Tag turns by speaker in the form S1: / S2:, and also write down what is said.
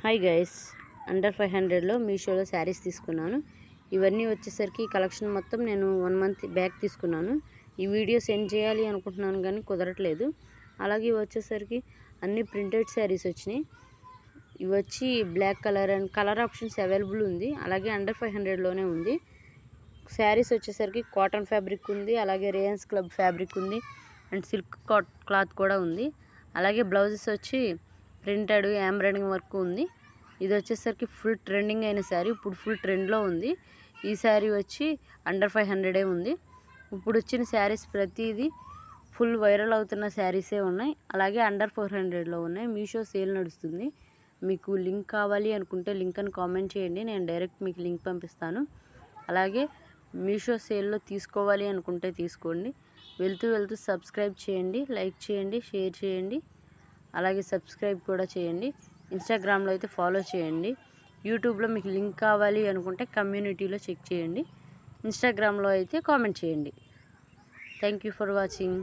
S1: Hi guys, under 500లో మీషోలో శారీస్ తీసుకున్నాను. ఇవన్నీ వచ్చేసరికి కలెక్షన్ మొత్తం నేను 1 మంత్ బ్యాక్ తీసుకున్నాను. ఈ వీడియో సెండ్ చేయాలి అనుకుంటున్నాను కానీ కుదరట్లేదు. అలాగే వచ్చేసరికి అన్ని ప్రింటెడ్ శారీస్ వచ్చినాయి. ఇవి వచ్చి black colour and colour options available ఉంది. అలాగే అండర్ 500లోనే ఉంది. శారీస్ వచ్చేసరికి కాటన్ ఫ్యాబ్రిక్ ఉంది, అలాగే రేయన్స్ క్లబ్ ఫ్యాబ్రిక్ ఉంది అండ్ సిల్క్ క్లాత్ కూడా ఉంది. అలాగే బ్లౌజెస్ వచ్చి ప్రింటెడ్ ఎంబ్రాయిడింగ్ వర్క్ ఉంది. ఇది వచ్చేసరికి ఫుల్ ట్రెండింగ్ అయిన శారీ, ఇప్పుడు ఫుల్ ట్రెండ్లో ఉంది. ఈ శారీ వచ్చి అండర్ 500 ఉంది. ఇప్పుడు వచ్చిన శారీస్ ప్రతిదీ ఫుల్ వైరల్ అవుతున్న శారీసే ఉన్నాయి. అలాగే అండర్ 400లో ఉన్నాయి. మీషో సేల్ నడుస్తుంది. మీకు లింక్ కావాలి అనుకుంటే లింక్ అని కామెంట్ చేయండి, నేను డైరెక్ట్ మీకు లింక్ పంపిస్తాను. అలాగే మీషో సేల్లో తీసుకోవాలి అనుకుంటే తీసుకోండి. వెళ్తూ సబ్స్క్రైబ్ చేయండి, లైక్ చేయండి, షేర్ చేయండి, అలాగే సబ్స్క్రైబ్ కూడా చేయండి. ఇన్స్టాగ్రామ్లో అయితే ఫాలో చేయండి. యూట్యూబ్లో మీకు లింక్ కావాలి అనుకుంటే కమ్యూనిటీలో చెక్ చేయండి. ఇన్స్టాగ్రామ్లో అయితే కామెంట్ చేయండి. Thank you for watching.